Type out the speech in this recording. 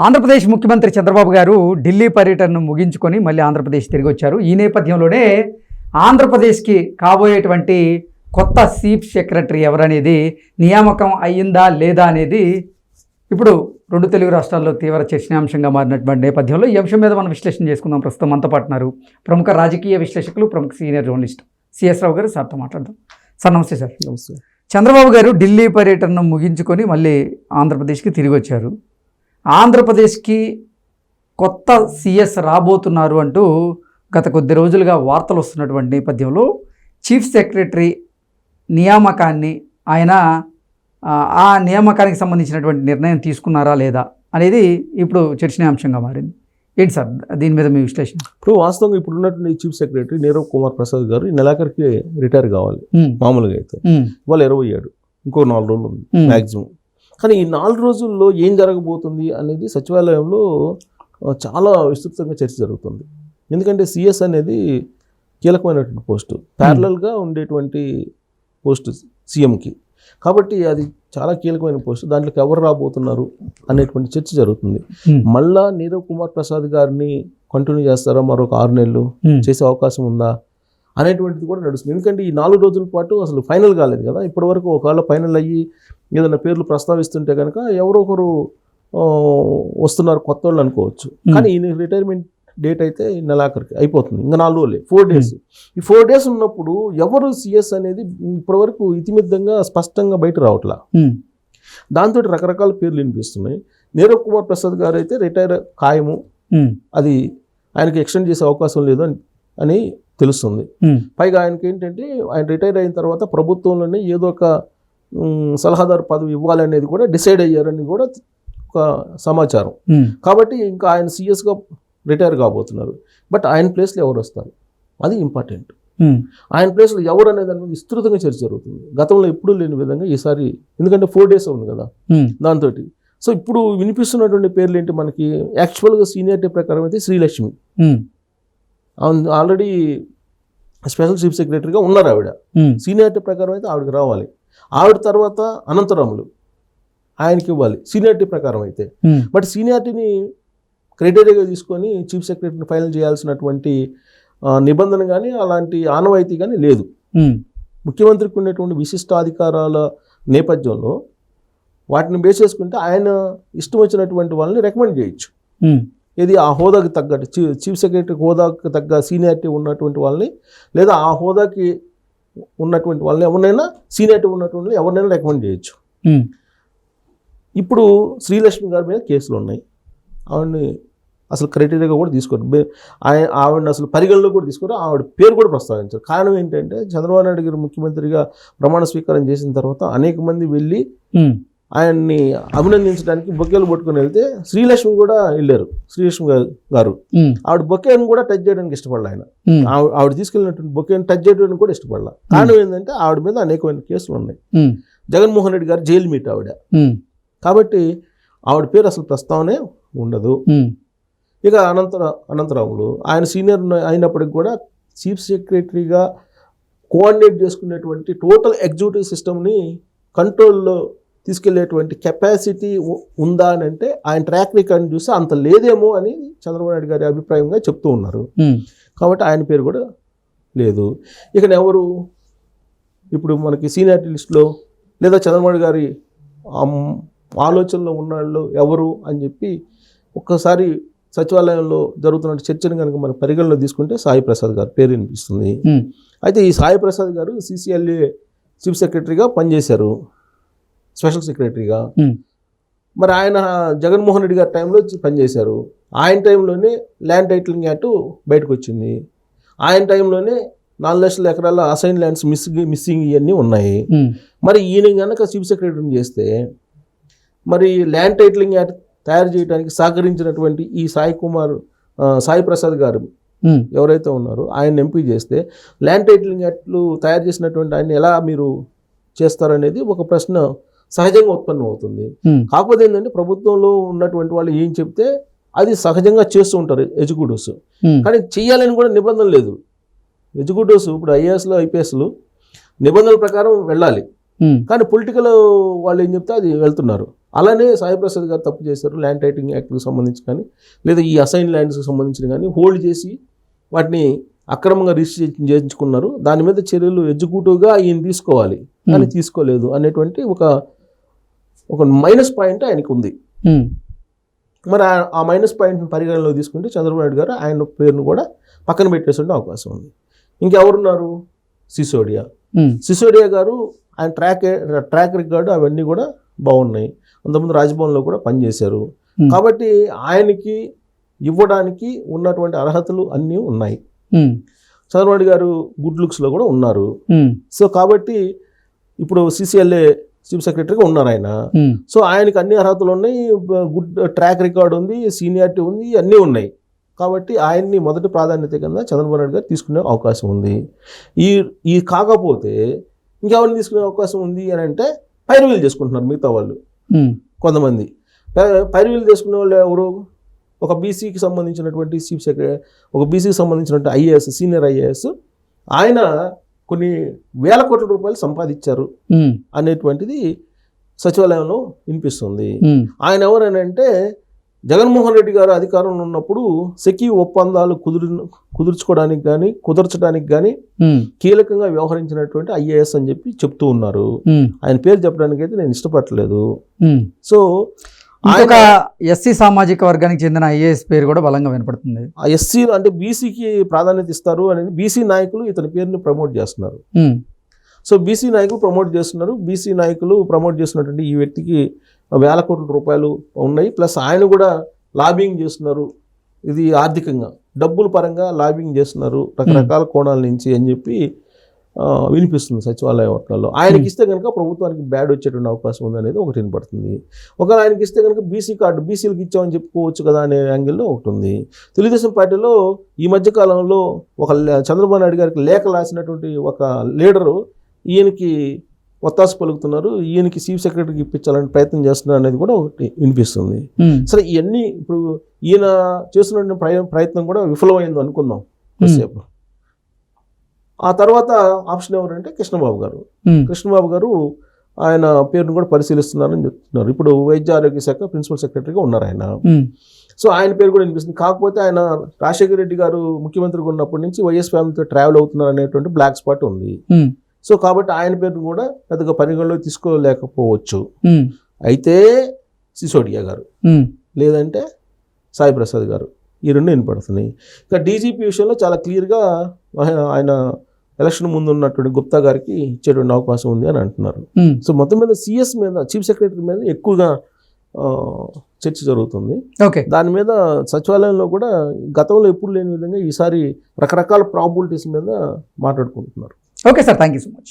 ఆంధ్రప్రదేశ్ ముఖ్యమంత్రి చంద్రబాబు గారు ఢిల్లీ పర్యటనను ముగించుకొని మళ్ళీ ఆంధ్రప్రదేశ్ తిరిగి వచ్చారు. ఈ నేపథ్యంలోనే ఆంధ్రప్రదేశ్కి కాబోయేటువంటి కొత్త చీఫ్ సెక్రటరీ ఎవరనేది నియామకం అయ్యిందా లేదా అనేది ఇప్పుడు రెండు తెలుగు రాష్ట్రాల్లో తీవ్ర చర్చనీయాంశంగా మారినటువంటి నేపథ్యంలో ఈ అంశం మీద మనం విశ్లేషణ చేసుకుందాం. ప్రస్తుతం మనతో పాటున్నారు ప్రముఖ రాజకీయ విశ్లేషకులు, ప్రముఖ సీనియర్ జర్నలిస్ట్ సిఎస్ రావు గారు. సార్తో మాట్లాడదాం. సార్ నమస్తే. సార్ నమస్తే. చంద్రబాబు గారు ఢిల్లీ పర్యటనను ముగించుకొని మళ్ళీ ఆంధ్రప్రదేశ్కి తిరిగి వచ్చారు. ఆంధ్రప్రదేశ్కి కొత్త సిఎస్ రాబోతున్నారు అంటూ గత కొద్ది రోజులుగా వార్తలు వస్తున్నటువంటి నేపథ్యంలో చీఫ్ సెక్రటరీ నియామకాన్ని ఆయన ఆ నియామకానికి సంబంధించినటువంటి నిర్ణయం తీసుకున్నారా లేదా అనేది ఇప్పుడు చర్చనీయాంశంగా మారింది. ఏంటి సార్ దీని మీద మీ విశ్లేషణ? ఇప్పుడు వాస్తవంగా ఇప్పుడు ఉన్నటువంటి చీఫ్ సెక్రటరీ నీరవ్ కుమార్ ప్రసాద్ గారు ఈ నెలాఖరికి రిటైర్ కావాలి. మామూలుగా అయితే వాళ్ళు 27, ఇంకో 4 రోజులు ఉంది మ్యాక్సిమం. కానీ ఈ 4 రోజుల్లో ఏం జరగబోతుంది అనేది సచివాలయంలో చాలా విస్తృతంగా చర్చ జరుగుతుంది. ఎందుకంటే సిఎస్ అనేది కీలకమైనటువంటి పోస్టు, ప్యారలల్గా ఉండేటువంటి పోస్టు సీఎంకి. కాబట్టి అది చాలా కీలకమైన పోస్టు. దాంట్లోకి ఎవరు రాబోతున్నారు అనేటువంటి చర్చ జరుగుతుంది. మళ్ళా నీరవ్ కుమార్ ప్రసాద్ గారిని కంటిన్యూ చేస్తారా, మరొక 6 నెలలు చేసే అవకాశం ఉందా అనేటువంటిది కూడా నడుస్తుంది. ఎందుకంటే ఈ 4 రోజుల పాటు అసలు ఫైనల్ కాలేదు కదా. ఇప్పటివరకు ఒకవేళ ఫైనల్ అయ్యి ఏదైనా పేర్లు ప్రస్తావిస్తుంటే కనుక ఎవరో ఒకరు వస్తున్నారు కొత్త వాళ్ళు అనుకోవచ్చు. కానీ ఈ రిటైర్మెంట్ డేట్ అయితే నెలాఖరికి అయిపోతుంది. ఇంకా 4 రోజులే, 4 డేస్. ఈ 4 డేస్ ఉన్నప్పుడు ఎవరు సిఎస్ అనేది ఇప్పటివరకు ఇతిమిద్దంగా స్పష్టంగా బయట రావట్లా. దాంతో రకరకాల పేర్లు వినిపిస్తున్నాయి. నీరవ్ కుమార్ ప్రసాద్ గారు అయితే రిటైర్ ఖాయము, అది ఆయనకి ఎక్స్టెండ్ చేసే అవకాశం లేదు అని తెలుస్తుంది. పైగా ఆయనకి ఏంటంటే ఆయన రిటైర్ అయిన తర్వాత ప్రభుత్వంలోనే ఏదో ఒక సలహాదారు పదవి ఇవ్వాలనేది కూడా డిసైడ్ అయ్యారని కూడా ఒక సమాచారం. కాబట్టి ఇంకా ఆయన సిఎస్గా రిటైర్ కాబోతున్నారు. బట్ ఆయన ప్లేస్లో ఎవరు వస్తారు, అది ఇంపార్టెంట్. ఆయన ప్లేస్లో ఎవరు అనే దాని మీద విస్తృతంగా చర్చ జరుగుతుంది. గతంలో ఎప్పుడూ లేని విధంగా ఈసారి, ఎందుకంటే 4 డేస్ ఉంది కదా దాంతో. సో ఇప్పుడు వినిపిస్తున్నటువంటి పేర్లు ఏంటి మనకి, యాక్చువల్గా సీనియారిటీ ప్రకారం అయితే శ్రీలక్ష్మి ఆల్రెడీ స్పెషల్ చీఫ్ సెక్రటరీగా ఉన్నారు. ఆవిడ సీనియారిటీ ప్రకారం అయితే ఆవిడకి రావాలి. ఆవిడ తర్వాత అనంతరాములు ఆయనకి ఇవ్వాలి సీనియారిటీ ప్రకారం అయితే. బట్ సీనియారిటీని క్రైటీరియాగా తీసుకొని చీఫ్ సెక్రటరీని ఫైనల్ చేయాల్సినటువంటి నిబంధన కానీ అలాంటి ఆనవాయితీ కానీ లేదు. ముఖ్యమంత్రికి ఉండేటువంటి విశిష్టాధికారాల నేపథ్యంలో వాటిని బేస్ చేసుకుంటే ఆయన ఇష్టం వచ్చినటువంటి వాళ్ళని రికమెండ్ చేయొచ్చు. ఇది ఆ హోదాకి తగ్గట్టు చీఫ్ సెక్రటరీ హోదాకి తగ్గ సీనియారిటీ ఉన్నటువంటి వాళ్ళని, లేదా ఆ హోదాకి ఉన్నటువంటి వాళ్ళని ఎవరినైనా, సీనియారిటీ ఉన్నటువంటి ఎవరినైనా రికమెండ్ చేయొచ్చు. ఇప్పుడు శ్రీలక్ష్మి గారి మీద కేసులు ఉన్నాయి. ఆవిడని అసలు క్రైటీరియాగా కూడా తీసుకోరు, ఆవిడని అసలు పరిగణలో కూడా తీసుకోరు, ఆవిడ పేరు కూడా ప్రస్తావించారు. కారణం ఏంటంటే చంద్రబాబు నాయుడు గారు ముఖ్యమంత్రిగా ప్రమాణ స్వీకారం చేసిన తర్వాత అనేక మంది వెళ్ళి ఆయన్ని అభినందించడానికి బొకేలు పట్టుకుని వెళ్తే శ్రీలక్ష్మి కూడా వెళ్ళారు. శ్రీలక్ష్మి గారు ఆవిడ బొకేను కూడా టచ్ చేయడానికి ఇష్టపడలే ఆయన. ఆవిడ తీసుకెళ్ళినటువంటి బొకేను టచ్ చేయడానికి కూడా ఇష్టపడలే. కారణం ఏంటంటే ఆవిడ మీద అనేకమైన కేసులు ఉన్నాయి. జగన్మోహన్ రెడ్డి గారు జైలు మీట్ ఆవిడ. కాబట్టి ఆవిడ పేరు అసలు ప్రస్తావనే ఉండదు. ఇక అనంతరాములు ఆయన సీనియర్ అయినప్పటికి కూడా చీఫ్ సెక్రటరీగా కోఆర్డినేట్ చేసుకునేటువంటి టోటల్ ఎగ్జిక్యూటివ్ సిస్టమ్ని కంట్రోల్లో తీసుకెళ్లేటువంటి కెపాసిటీ ఉందా అని అంటే ఆయన ట్రాక్ రికార్డ్ చూస్తే అంత లేదేమో అని చంద్రబాబు నాయుడు గారి అభిప్రాయంగా చెప్తూ ఉన్నారు. కాబట్టి ఆయన పేరు కూడా లేదు. ఇక ఎవరు ఇప్పుడు మనకి సీనియారిటీ లిస్టులో లేదా చంద్రబాబు గారి ఆలోచనలో ఉన్నాళ్ళు ఎవరు అని చెప్పి ఒక్కసారి సచివాలయంలో జరుగుతున్న చర్చను కనుక మనం పరిగణలో తీసుకుంటే సాయి ప్రసాద్ గారు పేరు వినిపిస్తుంది. అయితే ఈ సాయి ప్రసాద్ గారు CCLA చీఫ్ సెక్రటరీగా పనిచేశారు, స్పెషల్ సెక్రటరీగా. మరి ఆయన జగన్మోహన్ రెడ్డి గారి టైంలో పనిచేశారు. ఆయన టైంలోనే ల్యాండ్ టైటిలింగ్ యాక్ట్ బయటకు వచ్చింది. ఆయన టైంలోనే 4 లక్షల ఎకరాల అసైన్ ల్యాండ్స్ మిస్సింగ్ ఇవన్నీ ఉన్నాయి. మరి ఈయన కనుక చీఫ్ సెక్రటరీని చేస్తే మరి ల్యాండ్ టైటిలింగ్ యాక్ట్ తయారు చేయడానికి సహకరించినటువంటి ఈ సాయి ప్రసాద్ గారు ఎవరైతే ఉన్నారో ఆయన ఎంపీ చేస్తే ల్యాండ్ టైటిలింగ్ యాక్ట్లు తయారు చేసినటువంటి ఆయన ఎలా మీరు చేస్తారనేది ఒక ప్రశ్న సహజంగా ఉత్పన్నం అవుతుంది. కాకపోతే ఏంటంటే ప్రభుత్వంలో ఉన్నటువంటి వాళ్ళు ఏం చెప్తే అది సహజంగా చేస్తూ ఉంటారు ఎగ్జిక్యూటివ్స్. కానీ చెయ్యాలని కూడా నిబంధన లేదు. ఎగ్జిక్యూటివ్స్ ఇప్పుడు IASలు IPSలు నిబంధనల ప్రకారం వెళ్ళాలి. కానీ పొలిటికల్ వాళ్ళు ఏం చెప్తే అది వెళ్తున్నారు. అలానే సాయి ప్రసాద్ గారు తప్పు చేశారు, ల్యాండ్ టైటింగ్ యాక్ట్కి సంబంధించి కానీ లేదా ఈ అసైన్ ల్యాండ్స్కి సంబంధించిన కానీ హోల్డ్ చేసి వాటిని అక్రమంగా రిజిస్ట్రేషన్ చేయించుకున్నారు. దాని మీద చర్యలు ఎగ్జిక్యూటివ్గా ఈయన తీసుకోవాలి కానీ తీసుకోలేదు అనేటువంటి ఒక మైనస్ పాయింట్ ఆయనకు ఉంది. మరి ఆ మైనస్ పాయింట్ని పరిగణనలో తీసుకుంటే చంద్రబాబు నాయుడు గారు ఆయన పేరును కూడా పక్కన పెట్టేసే అవకాశం ఉంది. ఇంకెవరున్నారు? సిసోడియా గారు ఆయన ట్రాక్ రికార్డు అవన్నీ కూడా బాగున్నాయి. అంతకుముందు రాజ్భవన్లో కూడా పనిచేశారు. కాబట్టి ఆయనకి ఇవ్వడానికి ఉన్నటువంటి అర్హతలు అన్నీ ఉన్నాయి. చంద్రబాబు నాయుడు గారు గుడ్ లుక్స్లో కూడా ఉన్నారు. సో కాబట్టి ఇప్పుడు CCLA చీఫ్ సెక్రటరీగా ఉన్నారు ఆయన. సో ఆయనకి అన్ని అర్హతలు ఉన్నాయి, గుడ్ ట్రాక్ రికార్డు ఉంది, సీనియారిటీ ఉంది, అన్నీ ఉన్నాయి. కాబట్టి ఆయన్ని మొదటి ప్రాధాన్యత కింద చంద్రబాబు నాయుడు గారు తీసుకునే అవకాశం ఉంది. ఈ కాకపోతే ఇంకెవరిని తీసుకునే అవకాశం ఉంది అని అంటే పైరువీలు చేసుకుంటున్నారు మిగతా వాళ్ళు. కొంతమంది పైరువీలు చేసుకునే వాళ్ళు ఎవరు? ఒక బీసీకి సంబంధించినటువంటి చీఫ్ సెక్రటరీ, ఒక బీసీకి సంబంధించినటువంటి IAS, సీనియర్ IAS, ఆయన కొన్ని వేల కోట్ల రూపాయలు సంపాదించారు అనేటువంటిది సచివాలయంలో వినిపిస్తుంది. ఆయన ఎవరనంటే జగన్మోహన్ రెడ్డి గారు అధికారంలో ఉన్నప్పుడు సెకీ ఒప్పందాలు కుదర్చడానికి కానీ కీలకంగా వ్యవహరించినటువంటి IAS అని చెప్పి చెప్తూ ఉన్నారు. ఆయన పేరు చెప్పడానికి అయితే నేను ఇష్టపడలేదు. సో ఒక SC సామాజిక వర్గానికి చెందిన IAS పేరు కూడా బలంగా వినపడుతుంది. ఆ SC అంటే బీసీకి ప్రాధాన్యత ఇస్తారు అనేది బీసీ నాయకులు ఇతని పేరుని ప్రమోట్ చేస్తున్నారు. సో బీసీ నాయకులు ప్రమోట్ చేస్తున్నారు. బీసీ నాయకులు ప్రమోట్ చేస్తున్నటువంటి ఈ వ్యక్తికి వేల కోట్ల రూపాయలు ఉన్నాయి. ప్లస్ ఆయన కూడా లాబింగ్ చేస్తున్నారు. ఇది ఆర్థికంగా డబ్బుల పరంగా లాబింగ్ చేస్తున్నారు రకరకాల కోణాల నుంచి అని చెప్పి వినిపిస్తుంది సచివాలయ వర్గాల్లో. ఆయనకి ఇస్తే కనుక ప్రభుత్వానికి బ్యాడ్ వచ్చేటువంటి అవకాశం ఉందనేది ఒకటి వినపడుతుంది. ఒకవేళ ఆయనకి ఇస్తే కనుక బీసీ కార్డు బీసీలకు ఇచ్చామని చెప్పుకోవచ్చు కదా అనే యాంగిల్లో ఒకటి ఉంది. తెలుగుదేశం పార్టీలో ఈ మధ్యకాలంలో చంద్రబాబు నాయుడు గారికి లేఖ రాసినటువంటి ఒక లీడరు ఈయనకి ఒత్తాసు పలుకుతున్నారు, ఈయనకి చీఫ్ సెక్రటరీకి ఇప్పించాలని ప్రయత్నం చేస్తున్నారు అనేది కూడా ఒకటి వినిపిస్తుంది. సరే, ఇవన్నీ ఇప్పుడు ఈయన చేస్తున్న ప్రయత్నం కూడా విఫలమైంది అనుకుందాం కొద్దిసేపు. ఆ తర్వాత ఆప్షన్ ఎవరంటే కృష్ణబాబు గారు ఆయన పేరును కూడా పరిశీలిస్తున్నారని చెప్తున్నారు. ఇప్పుడు వైద్య ఆరోగ్య శాఖ ప్రిన్సిపల్ సెక్రటరీగా ఉన్నారు ఆయన. సో ఆయన పేరు కూడా వినిపిస్తుంది. కాకపోతే ఆయన రాజశేఖర రెడ్డి గారు ముఖ్యమంత్రిగా ఉన్నప్పటి నుంచి వైఎస్ ఫ్యామిలీతో ట్రావెల్ అవుతున్నారు అనేటువంటి బ్లాక్ స్పాట్ ఉంది. సో కాబట్టి ఆయన పేరును కూడా పెద్దగా పరిగణలో తీసుకోలేకపోవచ్చు. అయితే సిసోడియా గారు లేదంటే సాయి ప్రసాద్ గారు ఈ రెండు వినపడుతున్నాయి. ఇక DGP విషయంలో చాలా క్లియర్గా ఆయన ఎలక్షన్ ముందు ఉన్నటువంటి గుప్తా గారికి ఇచ్చేటువంటి అవకాశం ఉంది అని అంటున్నారు. సో మొత్తం మీద CS మీద, చీఫ్ సెక్రటరీ మీద ఎక్కువగా చర్చ జరుగుతుంది. దాని మీద సచివాలయంలో కూడా గతంలో ఎప్పుడు లేని విధంగా ఈసారి రకరకాల ప్రాబిలిటీస్ మీద మాట్లాడుకుంటున్నారు. Okay sir, thank you so much.